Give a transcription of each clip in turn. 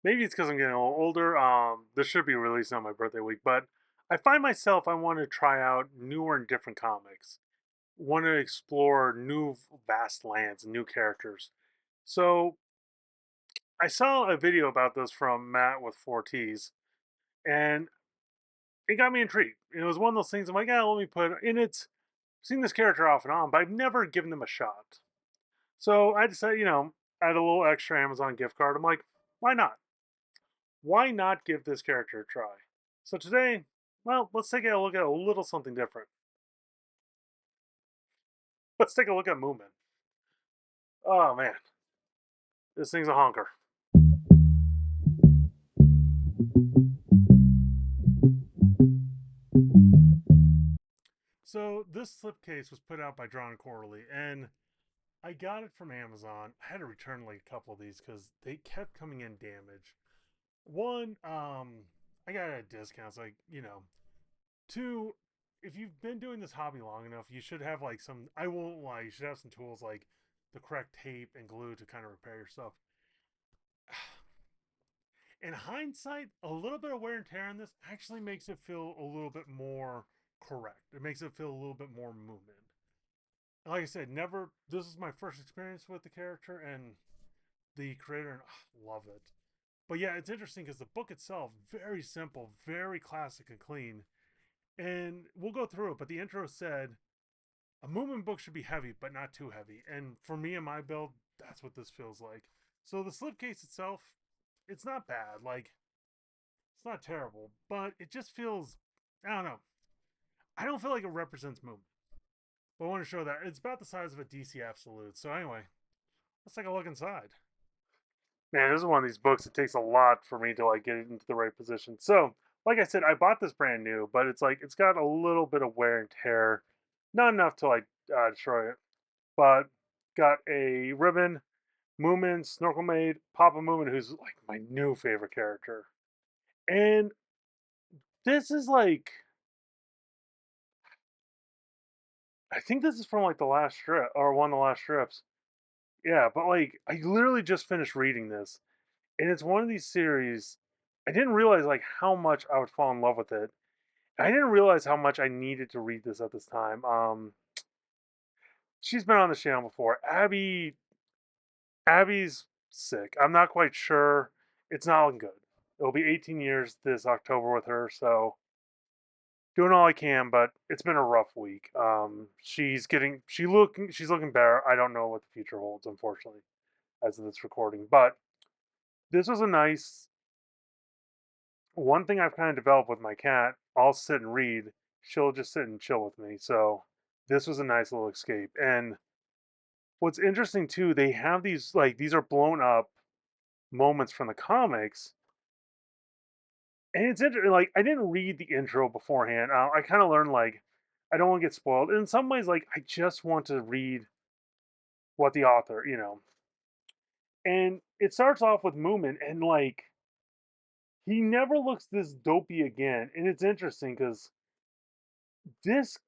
maybe it's because I'm getting a little older. This should be released on my birthday week, but I find myself I want to try out newer and different comics. Want to explore new vast lands and new characters. So I saw a video about this from Matt with 4Ts, and it got me intrigued. It was one of those things I'm like, yeah, let me put in it's seen this character off and on, but I've never given them a shot. So I decided, I had a little extra Amazon gift card. I'm like, why not? Why not give this character a try? So today, well, let's take a look at a little something different. Let's take a look at Moomin. Oh man, this thing's a honker. So this slipcase was put out by Drawn Quarterly, and I got it from Amazon. I had to return like a couple of these because they kept coming in damaged. One, I got it at discounts, like Two, if you've been doing this hobby long enough, you should have like some. I won't lie, you should have some tools like the correct tape and glue to kind of repair your stuff. In hindsight, a little bit of wear and tear on this actually makes it feel a little bit more correct. It makes it feel a little bit more movement. Like I said, never. This is my first experience with the character and the creator, and love it. But yeah, it's interesting because the book itself very simple, very classic and clean. And we'll go through it. But the intro said a movement book should be heavy, but not too heavy. And for me and my build, that's what this feels like. So the slipcase itself, it's not bad. Like it's not terrible, but it just feels. I don't know. I don't feel like it represents movement. But I want to show that it's about the size of a DC Absolute. So anyway, let's take a look inside. Man, this is one of these books. It takes a lot for me to like get it into the right position. So, like I said, I bought this brand new, but it's like it's got a little bit of wear and tear, not enough to like destroy it. But got a ribbon, Moomin, Snorkel Maid, Papa Moomin, who's like my new favorite character. And this is like, I think this is from like the last strip or one of the last strips. Yeah, but like I literally just finished reading this, and it's one of these series. I didn't realize like how much I would fall in love with it. I didn't realize how much I needed to read this at this time. She's been on the channel before. Abby's sick. I'm not quite sure. It's not looking good. It'll be 18 years this October with her, so doing all I can, but it's been a rough week. She's looking better. I don't know what the future holds, unfortunately, as of this recording. But this was a nice one thing I've kind of developed with my cat. I'll sit and read. She'll just sit and chill with me. So this was a nice little escape. And what's interesting too, they have these like these are blown up moments from the comics. And it's interesting. Like I didn't read the intro beforehand. I kind of learned like I don't want to get spoiled. And in some ways, like I just want to read what the author. And it starts off with Moomin, and like he never looks this dopey again. And it's interesting because this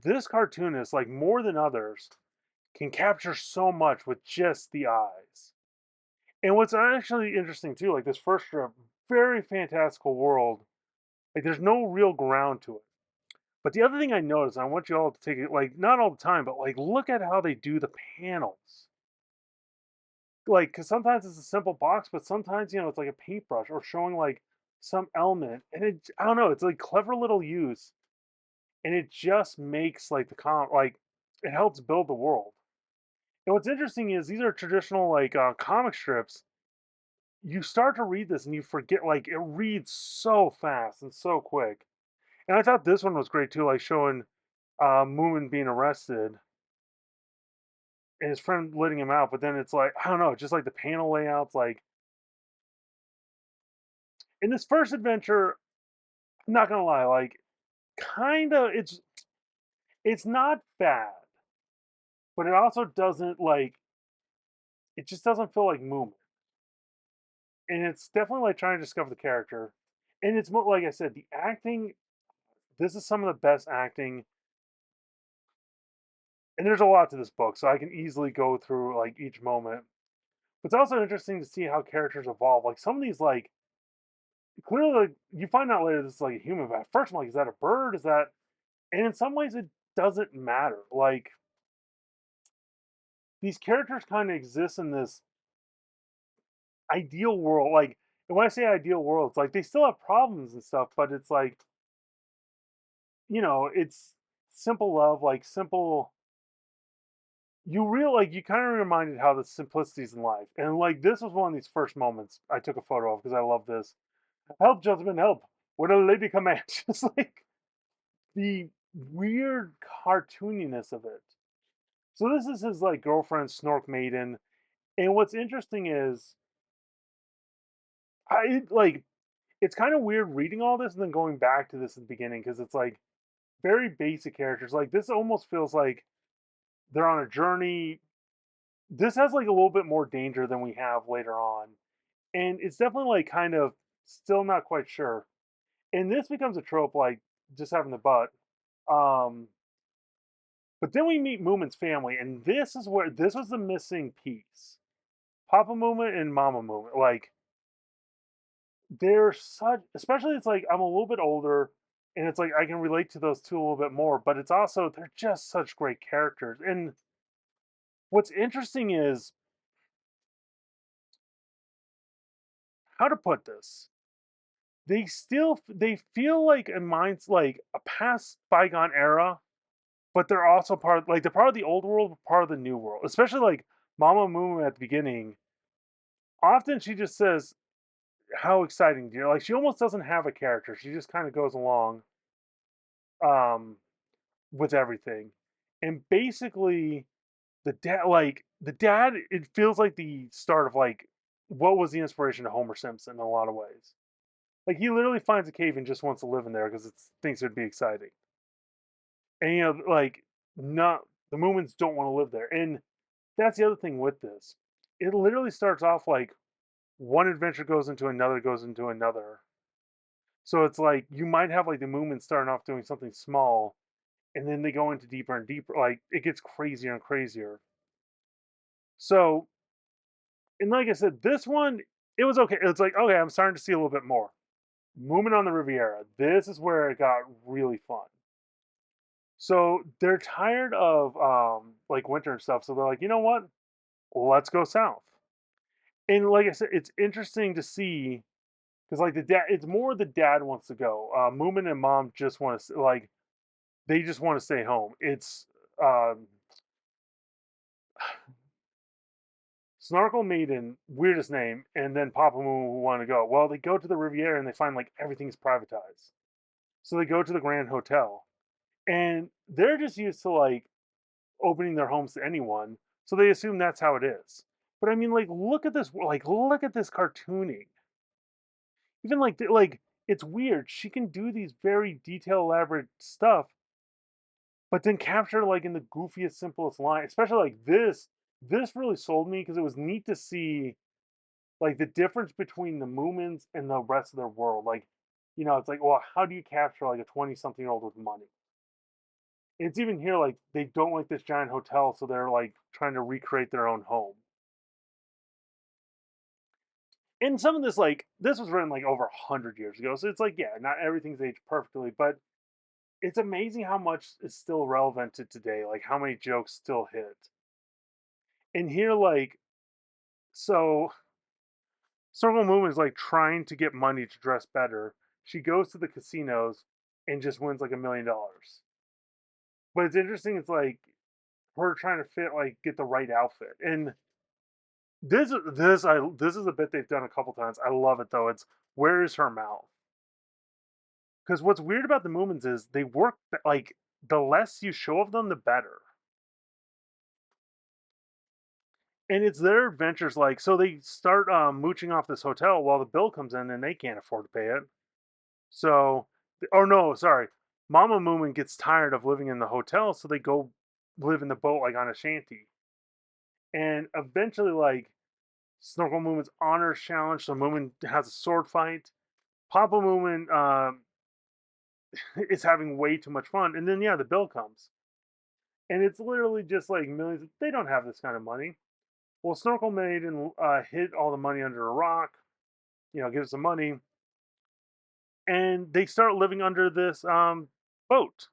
this cartoonist, like more than others, can capture so much with just the eyes. And what's actually interesting too, like this first strip, very fantastical world. Like there's no real ground to it. But the other thing I noticed, and I want you all to take it like not all the time, but like look at how they do the panels. Like, because sometimes it's a simple box, but sometimes it's like a paintbrush or showing like some element, and I don't know, it's like clever little use, and it just makes like like it helps build the world. And what's interesting is these are traditional like comic strips. You start to read this and you forget like it reads so fast and so quick. And I thought this one was great too, like showing Moomin being arrested and his friend letting him out. But then it's like I don't know, just like the panel layouts. Like in this first adventure, I'm not gonna lie, like kind of it's not bad, but it also doesn't like it just doesn't feel like Moomin. And it's definitely like trying to discover the character. And it's more like I said, the acting. This is some of the best acting, and there's a lot to this book, so I can easily go through like each moment. It's also interesting to see how characters evolve. Like some of these, like clearly, like you find out later this is like a human, but at first I'm like, is that a bird? Is that? And in some ways, it doesn't matter. Like these characters kind of exist in this ideal world. Like, and when I say ideal world, it's like they still have problems and stuff, but it's like it's simple love, like simple. You kind of reminded how the simplicities in life, and like this was one of these first moments I took a photo of because I love this. Help, gentlemen, help! Would a lady command? Just like the weird cartooniness of it. So this is his like girlfriend, Snork Maiden, and what's interesting is like it's kind of weird reading all this and then going back to this at the beginning because it's like very basic characters. Like this almost feels like they're on a journey. This has like a little bit more danger than we have later on, and it's definitely like kind of still not quite sure. And this becomes a trope, like just having the butt. Um, but then we meet Moomin's family, and this is where this was the missing piece. Papa Moomin and Mama Moomin, like they're such, especially it's like I'm a little bit older, and it's like I can relate to those two a little bit more. But it's also they're just such great characters. And what's interesting is how to put this. They feel like in minds like a past bygone era, but they're also like they're part of the old world, part of the new world. Especially like Mama Moo at the beginning. Often she just says, "How exciting, dear!" Like she almost doesn't have a character. She just kind of goes along um, with everything, and basically the dad. It feels like the start of like what was the inspiration to Homer Simpson in a lot of ways. Like he literally finds a cave and just wants to live in there because it thinks it'd be exciting. And like not the Moomins don't want to live there. And that's the other thing with this. It literally starts off like one adventure goes into another. So it's like you might have like the Moomins starting off doing something small, and then they go into deeper and deeper. Like it gets crazier and crazier. So, and like I said, this one it was okay. It's like okay, I'm starting to see a little bit more. Moomin on the Riviera. This is where it got really fun. So they're tired of like winter and stuff. So they're like, you know what? Let's go south. And like I said, it's interesting to see because like the dad, it's more the dad wants to go. Moomin and mom just want to like they just want to stay home. It's um, Snarkle Maiden, weirdest name, and then Papa Moo who want to go. Well, they go to the Riviera and they find like everything's privatized. So they go to the Grand Hotel, and they're just used to like opening their homes to anyone, so they assume that's how it is. But I mean, like, look at this cartooning. Even like it's weird. She can do these very detail elaborate stuff, but then capture like in the goofiest, simplest line. Especially like this. This really sold me because it was neat to see like the difference between the Moomins and the rest of their world. Like, it's like, well, how do you capture like a 20-something-year-old with money? And it's even here like they don't like this giant hotel, so they're like trying to recreate their own home. And some of this like this was written like over 100 years ago, so it's like yeah, not everything's aged perfectly, but it's amazing how much is still relevant to today, like how many jokes still hit. And here like so Circle Moon is like trying to get money to dress better. She goes to the casinos and just wins like $1 million. But it's interesting, it's like her trying to fit like get the right outfit. And this is a bit they've done a couple times. I love it though. It's where is her mouth? Because what's weird about the Moomins is they work like the less you show of them, the better. And it's their adventures. Like so, they start mooching off this hotel while the bill comes in, and they can't afford to pay it. So, or no, sorry, Mama Moomin gets tired of living in the hotel, so they go live in the boat like on a shanty. And eventually, like Snorkel Moomin's honor challenge, so Moomin has a sword fight. Papa Moomin is having way too much fun, and then yeah, the bill comes. And it's literally just like millions. They don't have this kind of money. Well, Snorkel Maiden hid all the money under a rock, gives the money, and they start living under this boat.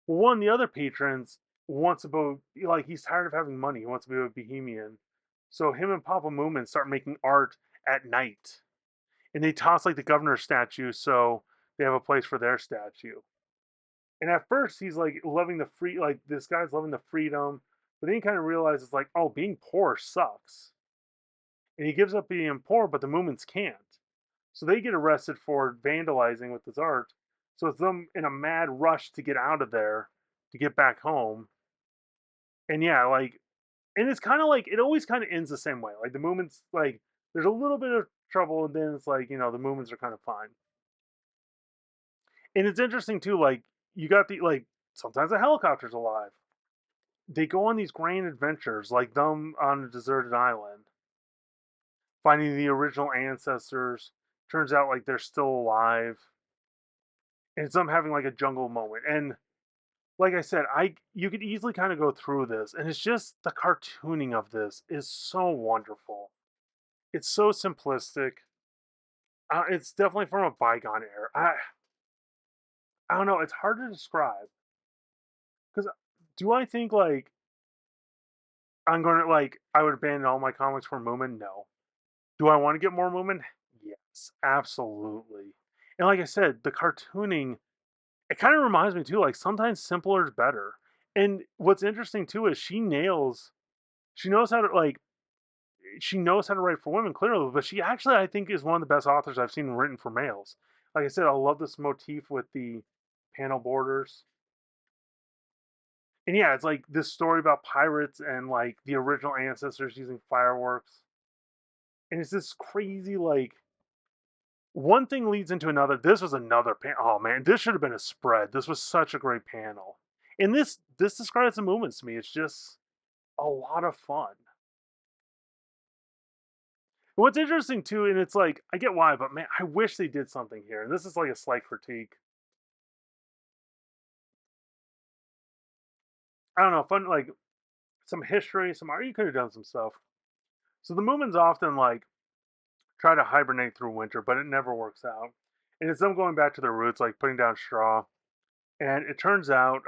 Well, one of the other patrons wants to go, like, he's tired of having money. He wants to be a bohemian. So him and Papa Moomin start making art at night. And they toss like the governor's statue so they have a place for their statue. And at first he's like loving the free, like this guy's loving the freedom, but then he kind of realizes like, oh, being poor sucks. And he gives up being poor, but the Moomins can't. So they get arrested for vandalizing with his art. So it's them in a mad rush to get out of there to get back home. And yeah, like, and it's kind of like it always kind of ends the same way. Like the Moomins, like there's a little bit of trouble, and then it's like the Moomins are kind of fine. And it's interesting too. Like you got the like sometimes the helicopter's alive. They go on these grand adventures, like them on a deserted island, finding the original ancestors. Turns out like they're still alive, and it's them having like a jungle moment. And like I said, I you could easily kind of go through this, and it's just the cartooning of this is so wonderful. It's so simplistic. It's definitely from a bygone era. I don't know. It's hard to describe because do I think like I'm going to like I would abandon all my comics for Moomin? No. Do I want to get more Moomin? Yes, absolutely. And like I said, the cartooning it kind of reminds me too. Like sometimes simpler is better. And what's interesting too is she knows how to like she knows how to write for women clearly, but she actually I think is one of the best authors I've seen written for males. Like I said, I love this motif with the panel borders. And yeah, it's like this story about pirates and like the original ancestors using fireworks. And it's this crazy like one thing leads into another. This was another panel. Oh man, this should have been a spread. This was such a great panel. And this describes the movements to me. It's just a lot of fun. What's interesting too, and it's like I get why, but man, I wish they did something here. And this is like a slight critique. I don't know, fun like some history, some art. You could have done some stuff. So the movements often like try to hibernate through winter, but it never works out. And it's them going back to their roots, like putting down straw. And it turns out,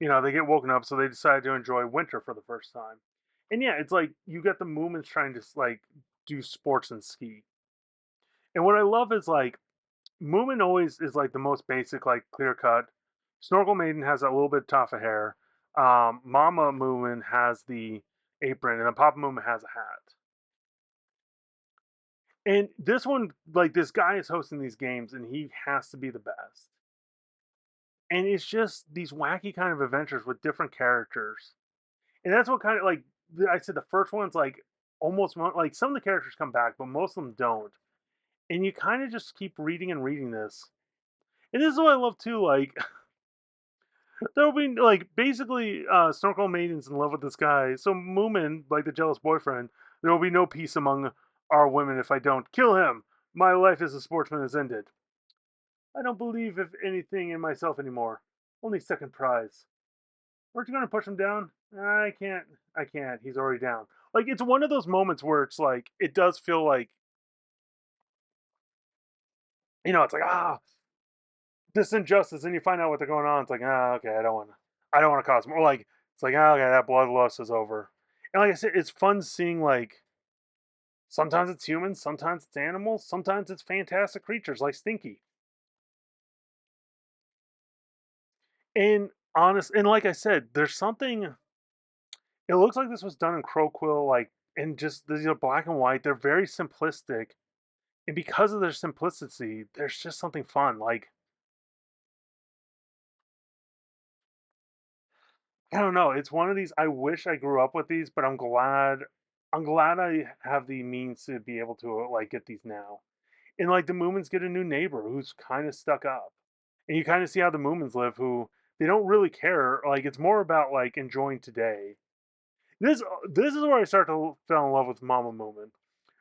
they get woken up, so they decide to enjoy winter for the first time. And yeah, it's like you get the movements trying to like do sports and ski. And what I love is like Moomin always is like the most basic, like clear cut. Snorkel Maiden has a little bit tough of hair. Mama Moomin has the apron, and then Papa Moomin has a hat. And this one, like this guy is hosting these games, and he has to be the best. And it's just these wacky kind of adventures with different characters, and that's what kind of like I said. The first one's like almost like some of the characters come back, but most of them don't. And you kind of just keep reading and reading this, and this is what I love too. Like there'll be like basically Snorkel Maiden's in love with this guy, so Moomin, like the jealous boyfriend, there will be no peace among our women if I don't kill him. My life as a sportsman is ended. I don't believe if anything in myself anymore. Only second prize. Aren't you gonna push him down? I can't. I can't. He's already down. Like it's one of those moments where it's like it does feel like it's like this injustice, and you find out what they're going on. It's like okay, I don't want to cause more. Like it's like okay, that bloodlust is over. And like I said, it's fun seeing like sometimes it's humans, sometimes it's animals, sometimes it's fantastic creatures like Stinky. And honest, and like I said, there's something it looks like this was done in crow quill, like and just these are black and white. They're very simplistic, and because of their simplicity, there's just something fun. Like I don't know, it's one of these. I wish I grew up with these, but I'm glad. I'm glad I have the means to be able to like get these now. And like the Moomins get a new neighbor who's kind of stuck up, and you kind of see how the Moomins live, who they don't really care. Like it's more about like enjoying today. This is where I start to fall in love with Mama Moomin.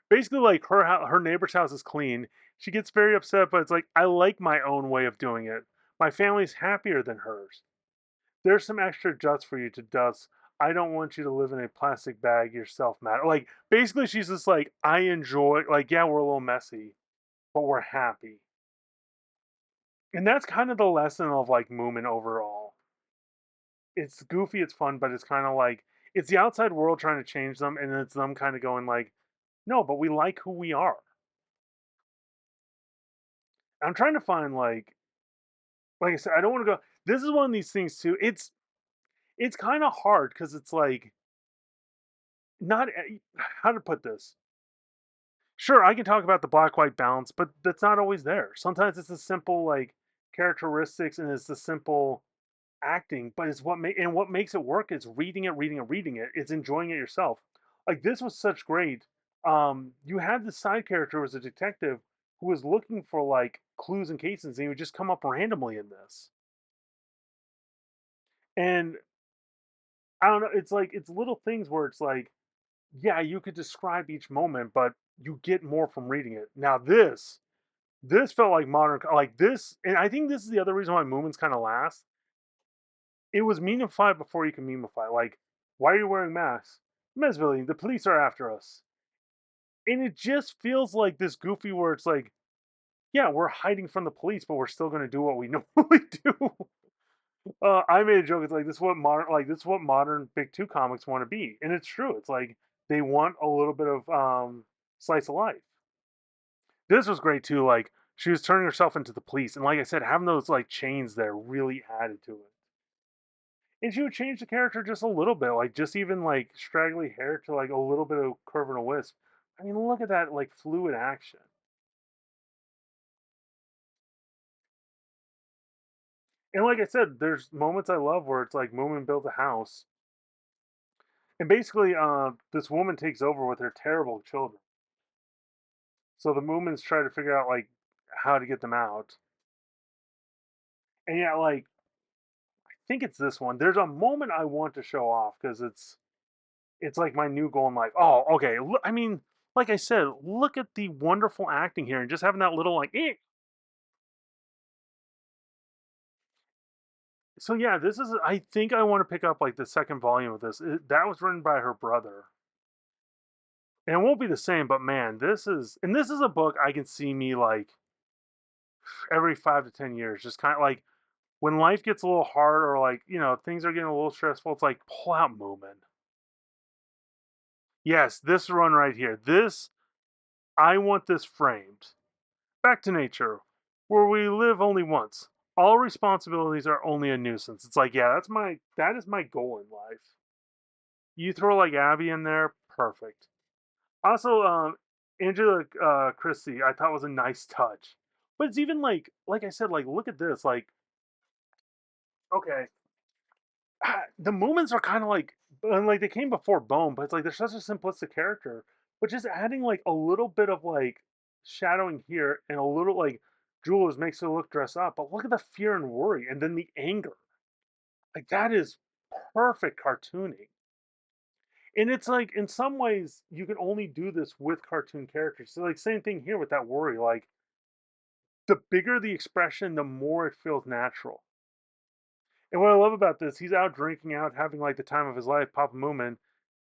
Basically, like her neighbor's house is clean. She gets very upset, but it's like I like my own way of doing it. My family's happier than hers. There's some extra dust for you to dust. I don't want you to live in a plastic bag. Yourself matter. Like basically, she's just like, I enjoy. Like yeah, we're a little messy, but we're happy. And that's kind of the lesson of like Moomin overall. It's goofy, it's fun, but it's kind of like it's the outside world trying to change them, and it's them kind of going like, no, but we like who we are. I'm trying to find like I said, I don't want to go. This is one of these things too. It's kind of hard because it's like not how to put this. Sure, I can talk about the black white balance, but that's not always there. Sometimes it's the simple like characteristics and it's the simple acting, but it's what makes it work is reading it. It's enjoying it yourself. Like this was such great. You had the side character who was a detective who was looking for like clues and cases, and he would just come up randomly in this. And I don't know, it's like it's little things where it's like, yeah, you could describe each moment, but you get more from reading it. Now this felt like modern like this, and I think this is the other reason why Moomins kind of last. It was memeified before you can memify. Like, why are you wearing masks? Mesville, the police are after us. And it just feels like this goofy where it's like, yeah, we're hiding from the police, but we're still gonna do what we normally do. I made a joke. It's like this is what modern big two comics want to be, and it's true. It's like they want a little bit of slice of life. This was great too. Like she was turning herself into the police, and like I said, having those like chains there really added to it. And she would change the character just a little bit, like just even like straggly hair to like a little bit of curve and a wisp. I mean, look at that like fluid action. And like I said, there's moments I love where it's like Moomin builds a house, and basically, this woman takes over with her terrible children. So the Moomins try to figure out like how to get them out. And yeah, like I think it's this one. There's a moment I want to show off because it's like my new goal in life. Oh, okay. I mean, like I said, look at the wonderful acting here and just having that little like so yeah, this is. I think I want to pick up like the second volume of this. That was written by her brother, and it won't be the same. But man, this is a book I can see me like every 5 to 10 years, just kind of like when life gets a little hard or like things are getting a little stressful. It's like pull out Moomin. Yes, this run right here. This I want this framed. Back to nature, where we live only once. All responsibilities are only a nuisance. It's like yeah, that is my goal in life. You throw like Abby in there, perfect. Also, Angela Christie, I thought was a nice touch. But it's even like I said, like look at this. Like, okay, the movements are kind of like, and like they came before Bone, but it's like they're such a simplistic character. But just adding like a little bit of like shadowing here and a little like jewelers makes her look dressed up. But look at the fear and worry, and then the anger. Like that is perfect cartooning. And it's like in some ways you can only do this with cartoon characters. So like same thing here with that worry. Like the bigger the expression, the more it feels natural. And what I love about this, he's out drinking out, having like the time of his life. Papa Moomin,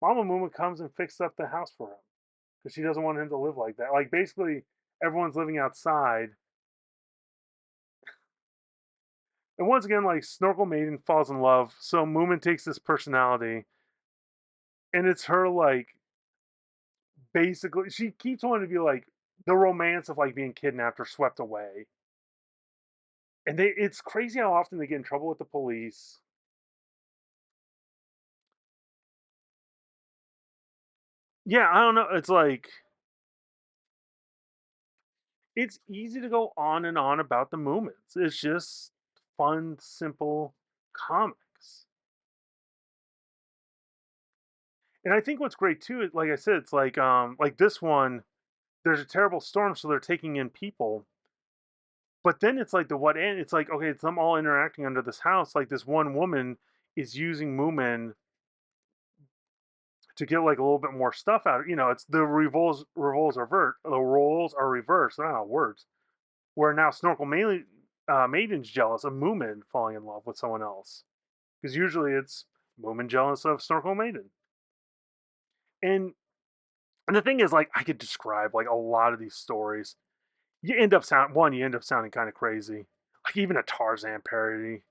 Mama Moomin comes and fixes up the house for him because she doesn't want him to live like that. Like basically everyone's living outside. And once again, like Snorkel Maiden falls in love. So Moomin takes this personality, and it's her like basically she keeps wanting to be like the romance of like being kidnapped or swept away. And it's crazy how often they get in trouble with the police. Yeah, I don't know. It's like it's easy to go on and on about the moments. It's just fun, simple comics. And I think what's great too is like I said, it's like this one, there's a terrible storm, so they're taking in people. But then it's like the what end, it's like, okay, it's them all interacting under this house. Like this one woman is using Moomin to get like a little bit more stuff out. It's the roles are reversed. I don't know words. Where now Maiden's jealous of Moomin falling in love with someone else because usually it's Moomin jealous of Snorkel Maiden. And and the thing is, like, I could describe like a lot of these stories. You end up sounding kind of crazy. Like even a Tarzan parody.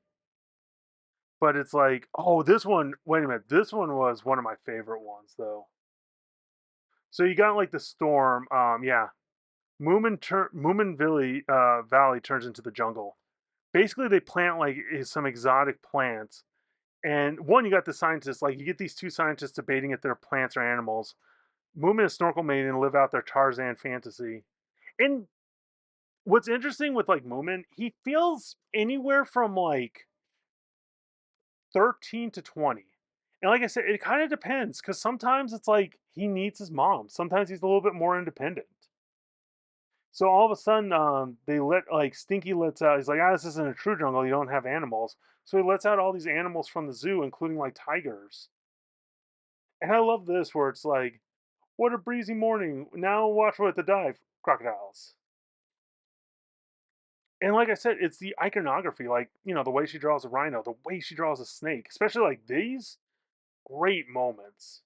But it's like, oh, this one, wait a minute, this one was one of my favorite ones though. So you got like the storm, yeah. Valley turns into the jungle. Basically they plant like some exotic plants. And one, you got the scientists, like you get these two scientists debating if they're plants or animals. Moomin and Snorkel Maiden live out their Tarzan fantasy. And what's interesting with like Moomin, he feels anywhere from like 13 to 20. And like I said, it kind of depends because sometimes it's like he needs his mom. Sometimes he's a little bit more independent. So all of a sudden, they let like Stinky lets out. He's like, ah, this isn't a true jungle. You don't have animals. So he lets out all these animals from the zoo, including like tigers. And I love this where it's like, what a breezy morning. Now watch what the dive crocodiles. And like I said, it's the iconography, like the way she draws a rhino, the way she draws a snake, especially like these great moments.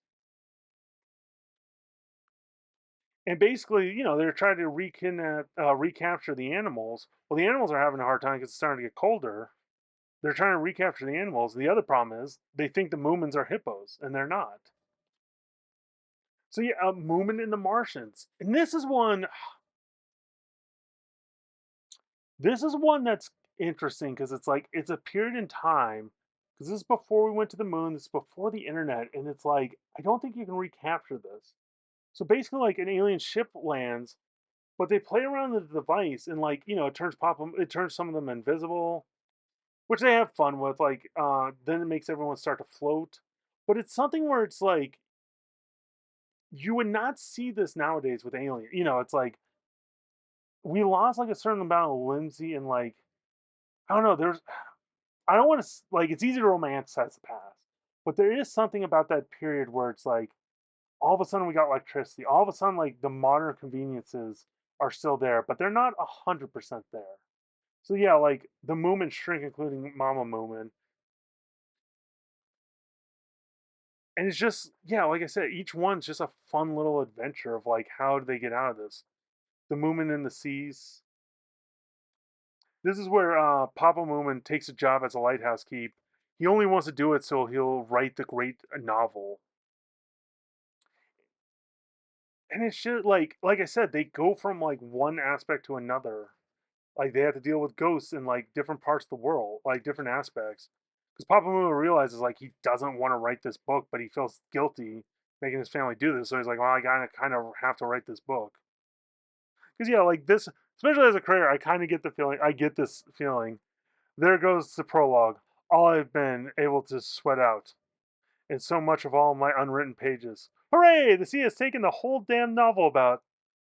And basically, they're trying to recapture the animals. Well, the animals are having a hard time because it's starting to get colder. They're trying to recapture the animals. The other problem is they think the Moomins are hippos, and they're not. So yeah, Moomin and the Martians, and this is one. This is one that's interesting because it's like it's a period in time because this is before we went to the moon. This is before the internet, and it's like I don't think you can recapture this. So basically, like an alien ship lands, but they play around the device and like it turns some of them invisible, which they have fun with. Like then it makes everyone start to float, but it's something where it's like you would not see this nowadays with alien. It's like we lost like a certain amount of whimsy and like I don't know. I don't want to like it's easy to romanticize the past, but there is something about that period where it's like all of a sudden we got electricity. All of a sudden, like the modern conveniences are still there, but they're not 100% there. So yeah, like the Moomin shrink, including Mama Moomin, and it's just yeah, like I said, each one's just a fun little adventure of like how do they get out of this? The Moomin in the seas. This is where Papa Moomin takes a job as a lighthouse keep. He only wants to do it so he'll write the great novel. And it's just like I said, they go from like one aspect to another. Like they have to deal with ghosts in like different parts of the world, like different aspects. Because Papa Moomin realizes like he doesn't want to write this book, but he feels guilty making his family do this. So he's like, well, I gotta kind of have to write this book. Because yeah, like this, especially as a creator, I kind of get the feeling. I get this feeling. There goes the prologue. All I've been able to sweat out, and so much of all my unwritten pages. Hooray! The sea has taken the whole damn novel about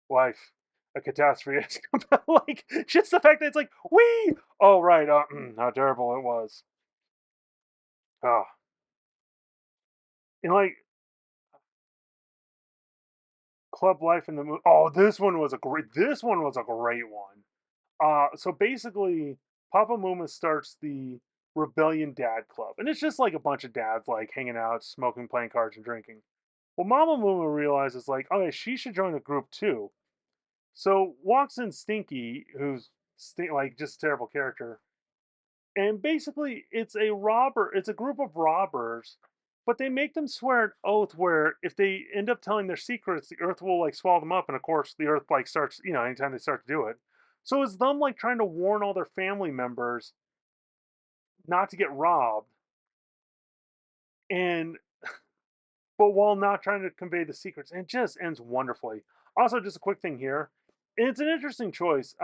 life. A catastrophe has come out. Like, just the fact that it's like, wee! Oh, right. How terrible it was. Oh. And like, Club Life in the movie. Oh, this one was a great one. So basically, Papa Muma starts the Rebellion Dad Club. And it's just like a bunch of dads like hanging out, smoking, playing cards, and drinking. Well, Mama Muma realizes like, okay, she should join the group too. So walks in Stinky, who's like just a terrible character, and basically it's a group of robbers, but they make them swear an oath where if they end up telling their secrets, the earth will like swallow them up, and of course the earth like starts, anytime they start to do it. So it's them like trying to warn all their family members not to get robbed, and but while not trying to convey the secrets, and it just ends wonderfully. Also, just a quick thing here, it's an interesting choice.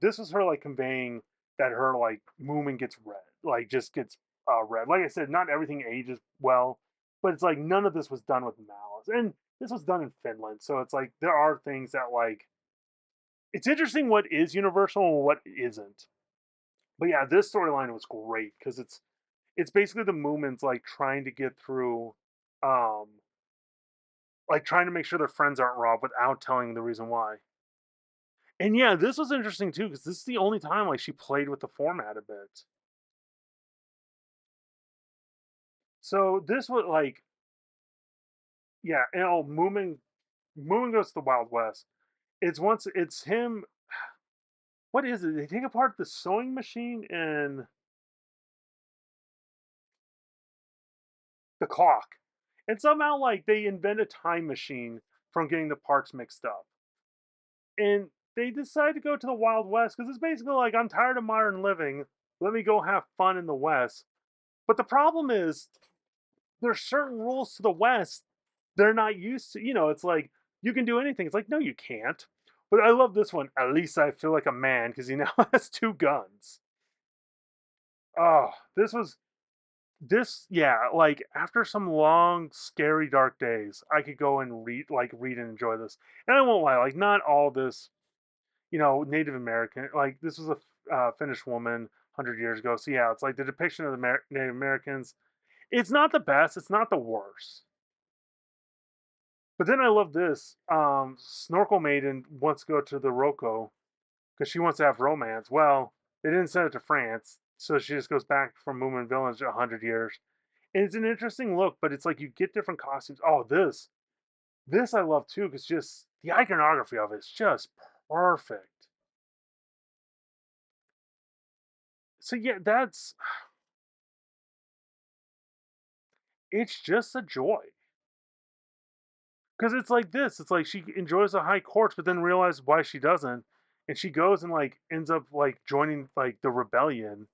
This is her like conveying that her like Moomin gets red, like just gets red. Like I said, not everything ages well, but it's like none of this was done with malice, and this was done in Finland, so it's like there are things that like it's interesting what is universal and what isn't. But yeah, this storyline was great because it's basically the Moomins like trying to get through um like trying to make sure their friends aren't robbed without telling the reason why. And yeah, this was interesting too because this is the only time like she played with the format a bit. So this was like, yeah, and oh, Moomin goes to the Wild West. It's him. What is it? They take apart the sewing machine and the clock, and somehow like they invent a time machine from getting the parts mixed up, and they decide to go to the Wild West because it's basically like I'm tired of modern living. Let me go have fun in the West. But the problem is there's certain rules to the West they're not used to. It's like you can do anything. It's like no, you can't. But I love this one. At least I feel like a man because he now has two guns. Oh, yeah, like after some long, scary, dark days, I could go and read and enjoy this. And I won't lie, like not all this, Native American, like this was a Finnish woman 100 years ago. So yeah, it's like the depiction of the Native Americans. It's not the best. It's not the worst. But then I love this. Snorkel Maiden wants to go to the Roko because she wants to have romance. Well, they didn't send it to France, so she just goes back from Moomin Village 100 years. And it's an interesting look, but it's like you get different costumes. Oh, this I love too, because just the iconography of it is just perfect. So yeah, it's just a joy. Because it's like this. It's like she enjoys the high courts, but then realizes why she doesn't. And she goes and like ends up like joining like the rebellion.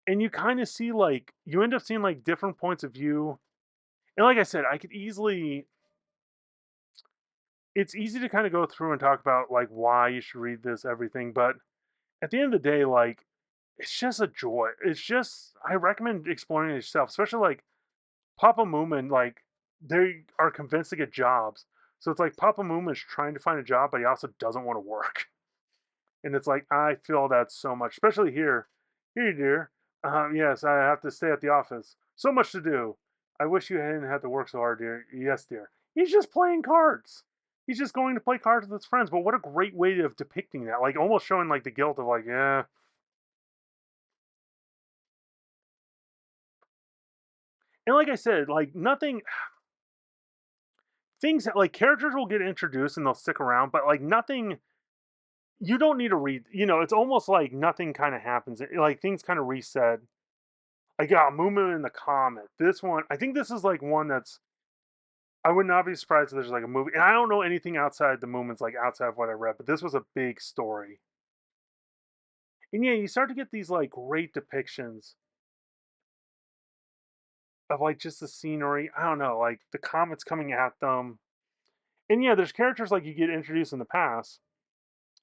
And you kind of see like you end up seeing like different points of view. And like I said, I could easily it's easy to kind of go through and talk about like why you should read this, everything, but at the end of the day, like it's just a joy. It's just I recommend exploring it yourself, especially like Papa Moomin. Like they are convinced to get jobs, so it's like Papa Moomin is trying to find a job, but he also doesn't want to work. And it's like I feel that so much, especially here. Here, dear. Yes, I have to stay at the office. So much to do. I wish you hadn't had to work so hard, dear. Yes, dear. He's just playing cards. He's just going to play cards with his friends. But what a great way of depicting that. Like almost showing like the guilt of like, yeah. And like I said, like nothing things that, like characters will get introduced and they'll stick around, but like nothing you don't need to read, it's almost like nothing kind of happens. Like things kind of reset. Like yeah, Moo in the Comet. This one, I think this is like one that's I would not be surprised if there's like a movie. And I don't know anything outside the Moomins, like outside of what I read, but this was a big story. And yeah, you start to get these like great depictions of like just the scenery. I don't know, like the comets coming at them. And yeah, there's characters like you get introduced in the past.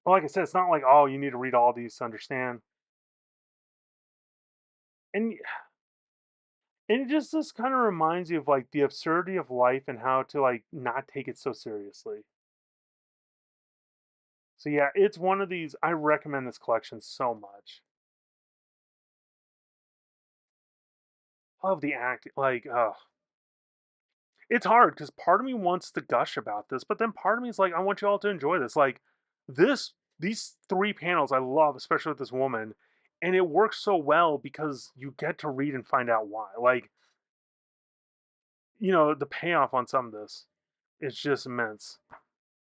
Well, like I said, it's not like oh, you need to read all these to understand. And it just kind of reminds you of like the absurdity of life and how to like not take it so seriously. So yeah, it's one of these. I recommend this collection so much. Love the act. Like, it's hard because part of me wants to gush about this, but then part of me is like, I want you all to enjoy this. Like, this, these three panels I love, especially with this woman, and it works so well because you get to read and find out why. Like, the payoff on some of this is just immense.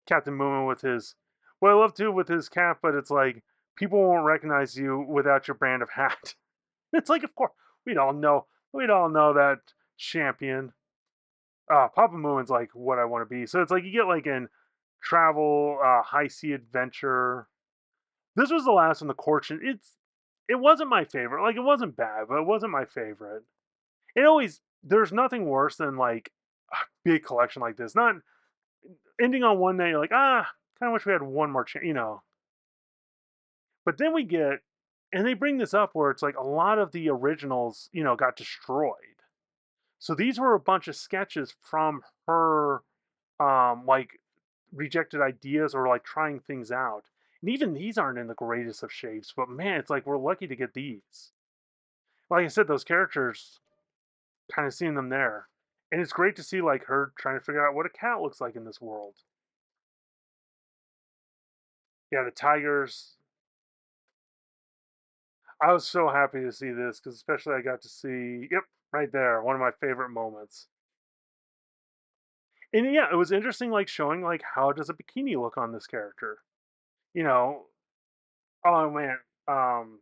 Captain Moomin with his, what I love too with his cap, but it's like people won't recognize you without your brand of hat. It's like, of course, we'd all know that champion. Papa Mooin's like what I want to be. So it's like you get like in travel, high sea adventure. This was the last one, the Courtship. It wasn't my favorite. Like it wasn't bad, but it wasn't my favorite. It always there's nothing worse than like a big collection like this. Not ending on one day, you're like, kind of wish we had one more chance. But then we get, and they bring this up where it's like a lot of the originals, got destroyed. So these were a bunch of sketches from her, like rejected ideas or like trying things out. And even these aren't in the greatest of shapes, but man, it's like we're lucky to get these. Like I said, those characters, kind of seeing them there. And it's great to see like her trying to figure out what a cat looks like in this world. Yeah, the tigers. I was so happy to see this because especially I got to see. Yep. right there, one of my favorite moments. And yeah, it was interesting, like showing like how does a bikini look on this character. You know, oh man, um,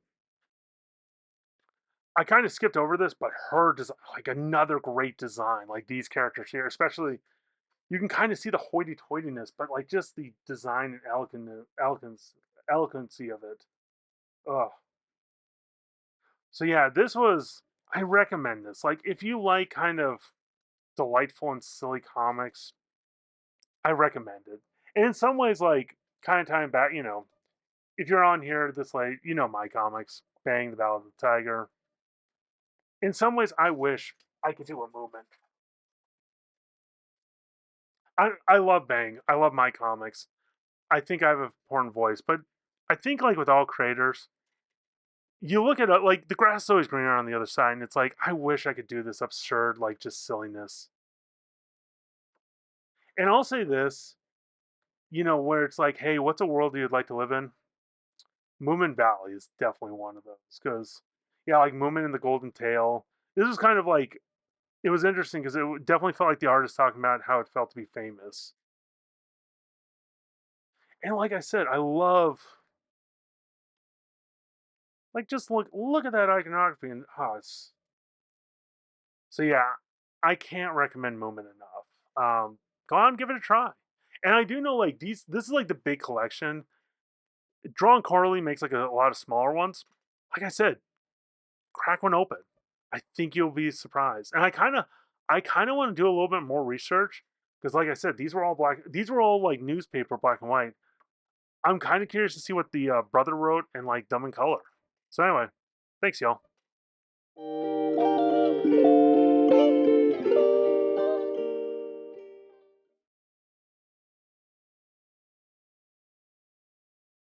I kind of skipped over this, but her design, like another great design, like these characters here, especially you can kind of see the hoity-toityness, but like just the design and elegancy of it. Oh, so yeah, this was. I recommend this. Like, if you like kind of delightful and silly comics, I recommend it. And in some ways, like kind of tying back, if you're on here this late, you know my comics, Bang, the Battle of the Tiger. In some ways, I wish I could do a movement. I love Bang. I love my comics. I think I have an important voice, but I think like with all creators, you look at it like the grass is always greener on the other side, and it's like I wish I could do this absurd, like just silliness. And I'll say this, where it's like, hey, what's a world you'd like to live in? Moomin Valley is definitely one of those because, yeah, like Moomin and the Golden Tail. This was kind of like it was interesting because it definitely felt like the artist talking about how it felt to be famous. And like I said, I love like just look at that iconography and it's so yeah, I can't recommend Moomin enough. Go on, give it a try. And I do know like these. This is like the big collection. Drawn Quarterly makes like a lot of smaller ones. Like I said, crack one open. I think you'll be surprised. And I kind of want to do a little bit more research because, like I said, these were all black. These were all like newspaper black and white. I'm kind of curious to see what the brother wrote and like Dumb in Color. So anyway, thanks y'all.